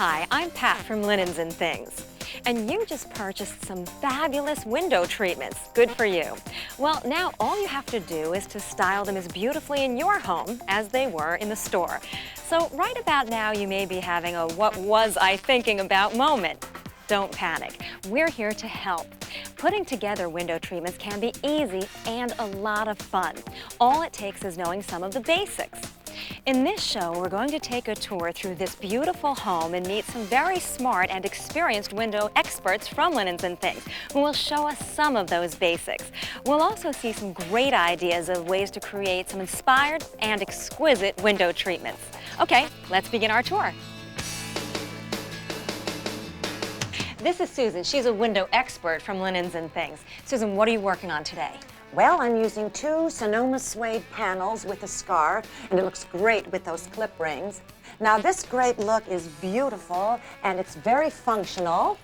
Hi, I'm Pat from Linens and Things. And you just purchased some fabulous window treatments. Good for you. Well, now all you have to do is to style them as beautifully in your home as they were in the store. So right about now you may be having a "what was I thinking about" moment. Don't panic. We're here to help. Putting together window treatments can be easy and a lot of fun. All it takes is knowing some of the basics. In this show, we're going to take a tour through this beautiful home and meet some very smart and experienced window experts from Linens and Things who will show us some of those basics. We'll also see some great ideas of ways to create some inspired and exquisite window treatments. Okay, let's begin our tour. This is Susan. She's a window expert from Linens and Things. Susan, what are you working on today? Well, I'm using two Sonoma suede panels with a scarf, and it looks great with those clip rings. Now, this great look is beautiful, and it's very functional,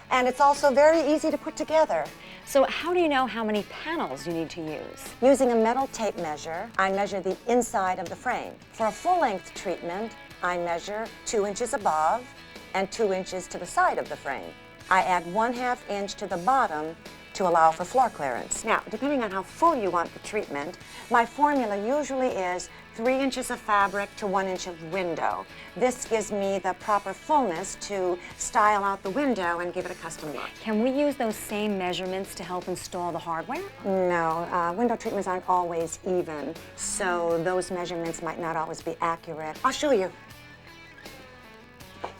and it's also very easy to put together. So how do you know how many panels you need to use? Using a metal tape measure, I measure the inside of the frame. For a full-length treatment, I measure 2 inches above and 2 inches to the side of the frame. I add 1/2 inch to the bottom to allow for floor clearance. Now, depending on how full you want the treatment, my formula usually is 3 inches of fabric to 1 inch of window. This gives me the proper fullness to style out the window and give it a custom look. Can we use those same measurements to help install the hardware? No, window treatments aren't always even, so those measurements might not always be accurate. I'll show you.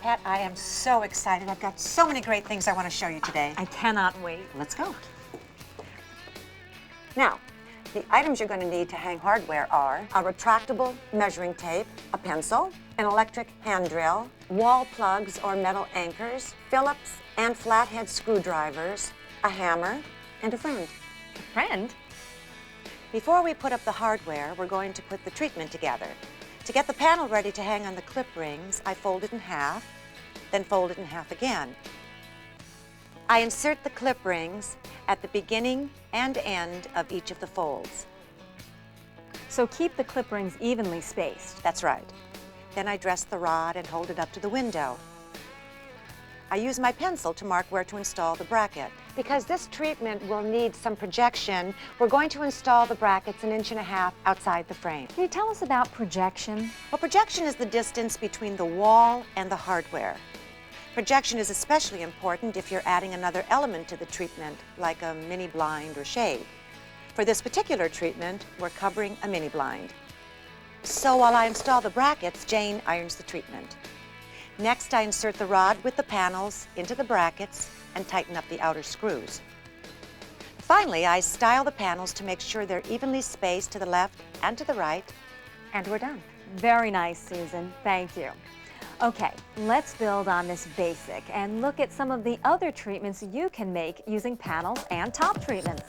Pat, I am so excited. I've got so many great things I want to show you today. I cannot wait. Let's go. Now, the items you're going to need to hang hardware are a retractable measuring tape, a pencil, an electric hand drill, wall plugs or metal anchors, Phillips and flathead screwdrivers, a hammer, and a friend. A friend? Before we put up the hardware, we're going to put the treatment together. To get the panel ready to hang on the clip rings, I fold it in half, then fold it in half again. I insert the clip rings at the beginning and end of each of the folds. So keep the clip rings evenly spaced. That's right. Then I dress the rod and hold it up to the window. I use my pencil to mark where to install the bracket. Because this treatment will need some projection, we're going to install the brackets 1.5 inches outside the frame. Can you tell us about projection? Well, projection is the distance between the wall and the hardware. Projection is especially important if you're adding another element to the treatment, like a mini blind or shade. For this particular treatment, we're covering a mini blind. So while I install the brackets, Jane irons the treatment. Next, I insert the rod with the panels into the brackets and tighten up the outer screws. Finally, I style the panels to make sure they're evenly spaced to the left and to the right, and we're done. Very nice, Susan. Thank you. Okay, let's build on this basic and look at some of the other treatments you can make using panels and top treatments.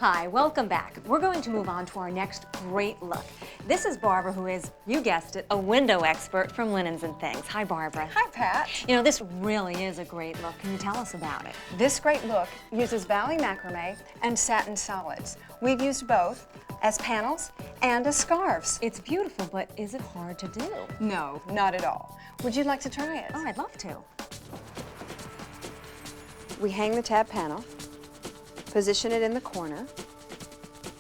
Hi, welcome back. We're going to move on to our next great look. This is Barbara, who is, you guessed it, a window expert from Linens and Things. Hi, Barbara. Hi, Pat. You know, this really is a great look. Can you tell us about it? This great look uses Valley macrame and satin solids. We've used both as panels and as scarves. It's beautiful, but is it hard to do? No, not at all. Would you like to try it? Oh, I'd love to. We hang the tab panel, position it in the corner.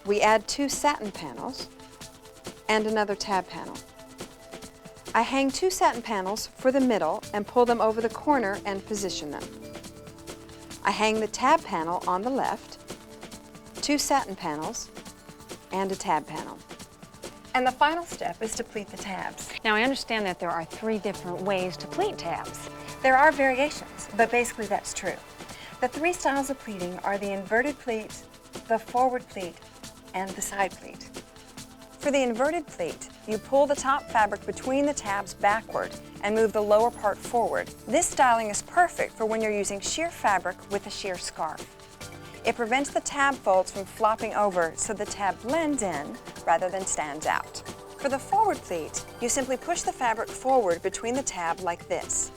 We add 2 satin panels and another tab panel. I hang 2 satin panels for the middle and pull them over the corner and position them. I hang the tab panel on the left, 2 satin panels, and a tab panel. And the final step is to pleat the tabs. Now, I understand that there are 3 different ways to pleat tabs. There are variations, but basically that's true. The 3 styles of pleating are the inverted pleat, the forward pleat, and the side pleat. For the inverted pleat, you pull the top fabric between the tabs backward and move the lower part forward. This styling is perfect for when you're using sheer fabric with a sheer scarf. It prevents the tab folds from flopping over so the tab blends in rather than stands out. For the forward pleat, you simply push the fabric forward between the tab like this.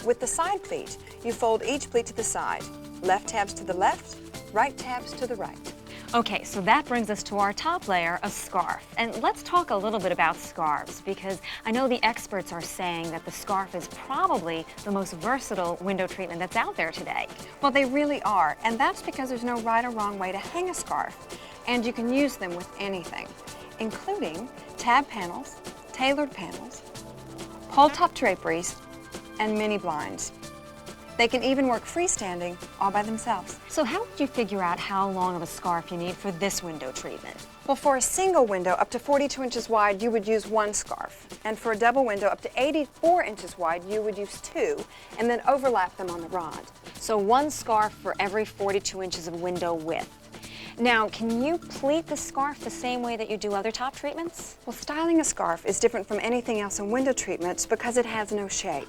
With the side pleat, you fold each pleat to the side. Left tabs to the left, right tabs to the right. Okay, so that brings us to our top layer, a scarf. And let's talk a little bit about scarves, because I know the experts are saying that the scarf is probably the most versatile window treatment that's out there today. Well, they really are, and that's because there's no right or wrong way to hang a scarf, and you can use them with anything, including tab panels, tailored panels, pull-top draperies, and mini blinds. They can even work freestanding all by themselves. So how would you figure out how long of a scarf you need for this window treatment? Well, for a single window up to 42 inches wide, you would use 1 scarf. And for a double window up to 84 inches wide, you would use 2, and then overlap them on the rod. So 1 scarf for every 42 inches of window width. Now, can you pleat the scarf the same way that you do other top treatments? Well, styling a scarf is different from anything else in window treatments because it has no shape.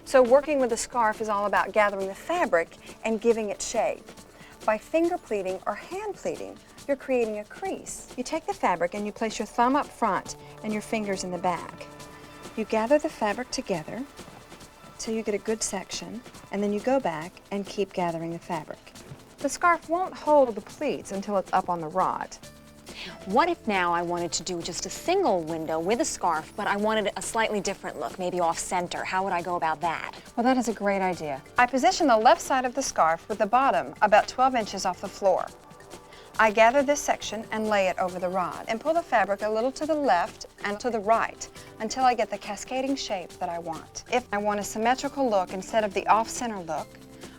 So working with a scarf is all about gathering the fabric and giving it shape. By finger pleating or hand pleating, you're creating a crease. You take the fabric and you place your thumb up front and your fingers in the back. You gather the fabric together till you get a good section, and then you go back and keep gathering the fabric. The scarf won't hold the pleats until it's up on the rod. What if now I wanted to do just a single window with a scarf, but I wanted a slightly different look, maybe off center? How would I go about that? Well, that is a great idea. I position the left side of the scarf with the bottom about 12 inches off the floor. I gather this section and lay it over the rod and pull the fabric a little to the left and to the right until I get the cascading shape that I want. If I want a symmetrical look instead of the off-center look,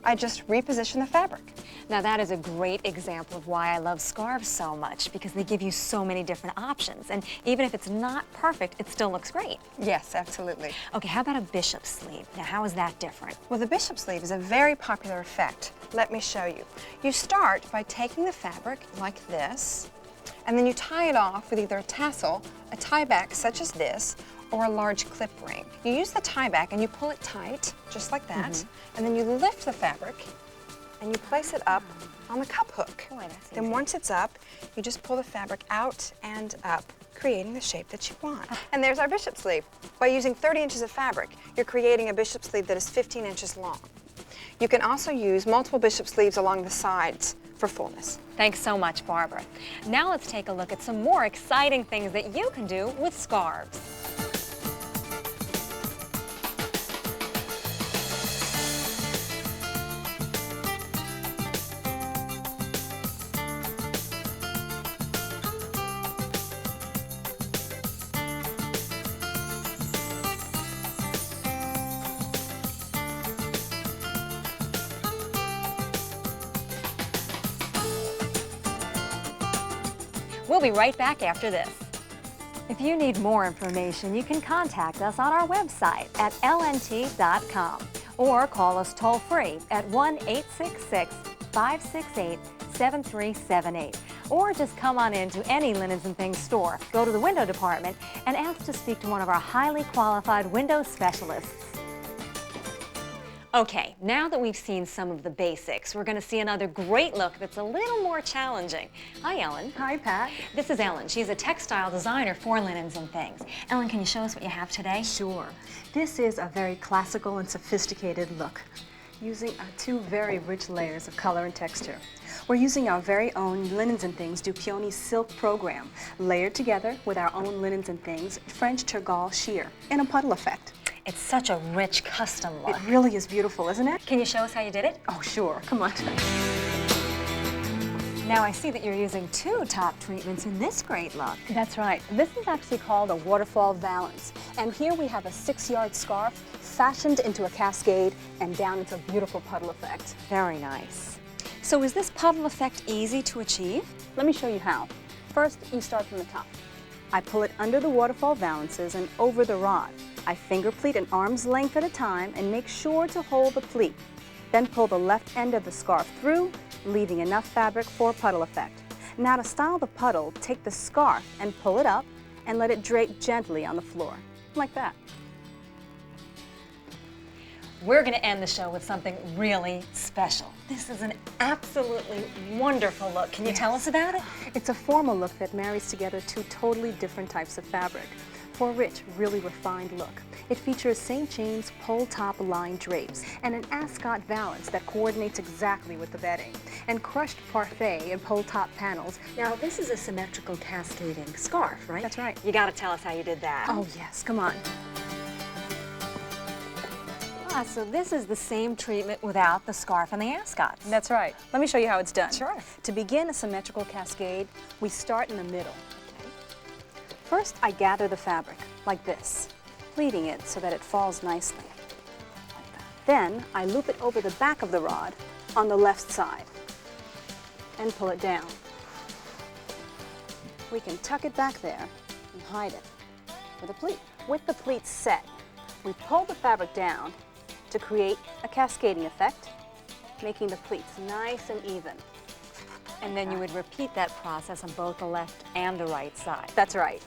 I just reposition the fabric. Now that is a great example of why I love scarves so much, because they give you so many different options. And even if it's not perfect, it still looks great. Yes, absolutely. Okay, how about a bishop sleeve? Now how is that different? Well, the bishop sleeve is a very popular effect. Let me show you. You start by taking the fabric like this, and then you tie it off with either a tassel, a tie back such as this, or a large clip ring. You use the tie back and you pull it tight, just like that, and then you lift the fabric and you place it up on the cup hook. Boy, that's Then easy. once it's up, you just pull the fabric out and up, creating the shape that you want. And there's our bishop sleeve. By using 30 inches of fabric, you're creating a bishop sleeve that is 15 inches long. You can also use multiple bishop sleeves along the sides for fullness. Thanks so much, Barbara. Now let's take a look at some more exciting things that you can do with scarves. We'll be right back after this. If you need more information, you can contact us on our website at lnt.com or call us toll-free at 1-866-568-7378. Or just come on in to any Linens and Things store, go to the window department, and ask to speak to one of our highly qualified window specialists. Okay, now that we've seen some of the basics, we're going to see another great look that's a little more challenging. Hi, Ellen. Hi, Pat. This is Ellen. She's a textile designer for Linens and Things. Ellen, can you show us what you have today? Sure. This is a very classical and sophisticated look, using 2 very rich layers of color and texture. We're using our very own Linens and Things Dupioni silk program, layered together with our own Linens and Things French Tergal sheer in a puddle effect. It's such a rich custom look. It really is beautiful, isn't it? Can you show us how you did it? Oh, sure. Come on. Now I see that you're using 2 top treatments in this great look. That's right. This is actually called a waterfall valance. And here we have a 6-yard scarf fashioned into a cascade and down into a beautiful puddle effect. Very nice. So is this puddle effect easy to achieve? Let me show you how. First, you start from the top. I pull it under the waterfall valances and over the rod. I finger pleat an arm's length at a time and make sure to hold the pleat. Then pull the left end of the scarf through, leaving enough fabric for a puddle effect. Now to style the puddle, take the scarf and pull it up and let it drape gently on the floor, like that. We're going to end the show with something really special. This is an absolutely wonderful look. Can you tell us about it? It's a formal look that marries together two totally different types of fabric for a rich, really refined look. It features St. James pole-top line drapes and an ascot valance that coordinates exactly with the bedding, and crushed parfait and pole-top panels. Now, this is a symmetrical cascading scarf, right? That's right. You got to tell us how you did that. Oh, yes, come on. So this is the same treatment without the scarf and the ascot. That's right. Let me show you how it's done. Sure. To begin a symmetrical cascade, we start in the middle. Okay. First, I gather the fabric, like this, pleating it so that it falls nicely. Like that. Then, I loop it over the back of the rod on the left side and pull it down. We can tuck it back there and hide it with a pleat. With the pleats set, we pull the fabric down to create a cascading effect, making the pleats nice and even. And then you would repeat that process on both the left and the right side. That's right.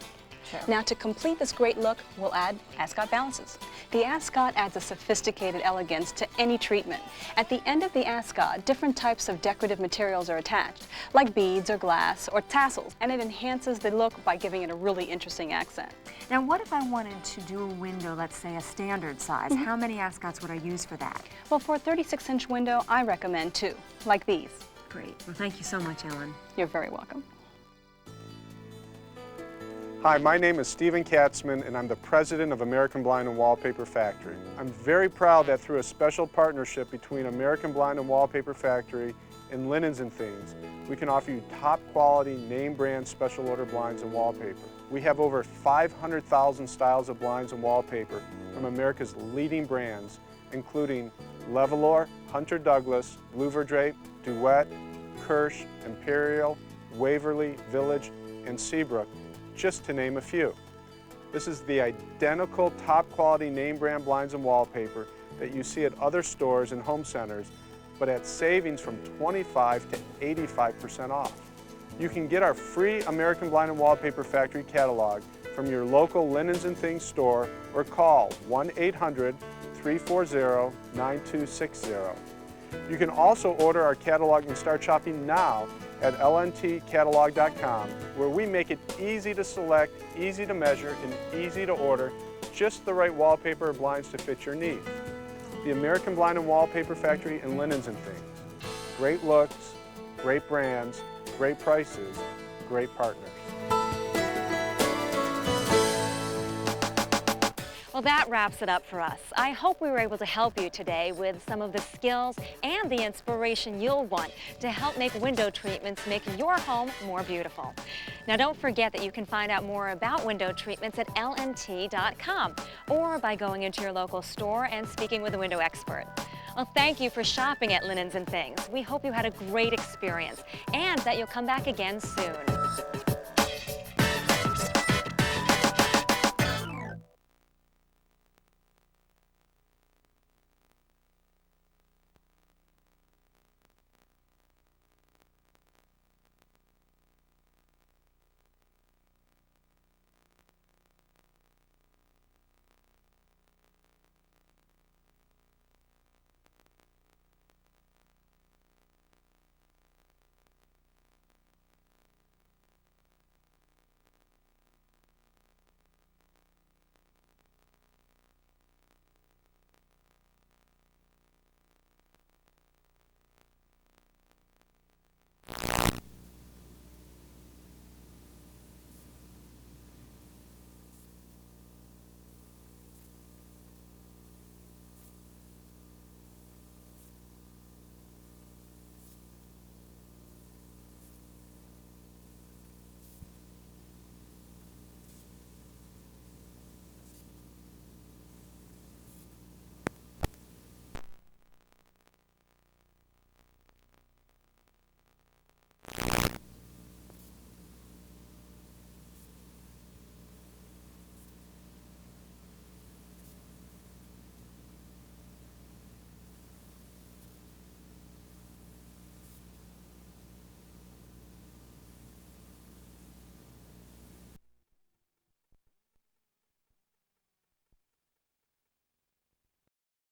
Sure. Now to complete this great look, we'll add ascot valances. The ascot adds a sophisticated elegance to any treatment. At the end of the ascot, different types of decorative materials are attached, like beads or glass or tassels, and it enhances the look by giving it a really interesting accent. Now, what if I wanted to do a window, let's say a standard size? How many ascots would I use for that? Well, for a 36-inch window, I recommend 2, like these. Great. Well, thank you so much, Ellen. You're very welcome. Hi, my name is Stephen Katzman, and I'm the president of American Blind and Wallpaper Factory. I'm very proud that through a special partnership between American Blind and Wallpaper Factory and Linens and Things, we can offer you top quality, name brand special order blinds and wallpaper. We have over 500,000 styles of blinds and wallpaper from America's leading brands, including Levolor, Hunter Douglas, Louver Drape, Duet, Kirsch, Imperial, Waverly, Village, and Seabrook, just to name a few. This is the identical top quality name brand blinds and wallpaper that you see at other stores and home centers, but at savings from 25 to 85% off. You can get our free American Blind and Wallpaper Factory catalog from your local Linens and Things store or call 1-800-340-9260. You can also order our catalog and start shopping now at lntcatalog.com, where we make it easy to select, easy to measure, and easy to order just the right wallpaper or blinds to fit your needs. The American Blind and Wallpaper Factory and Linens and Things. Great looks, great brands, great prices, great partners. Well, that wraps it up for us. I hope we were able to help you today with some of the skills and the inspiration you'll want to help make window treatments make your home more beautiful. Now, don't forget that you can find out more about window treatments at lnt.com or by going into your local store and speaking with a window expert. Well, thank you for shopping at Linens and Things. We hope you had a great experience and that you'll come back again soon.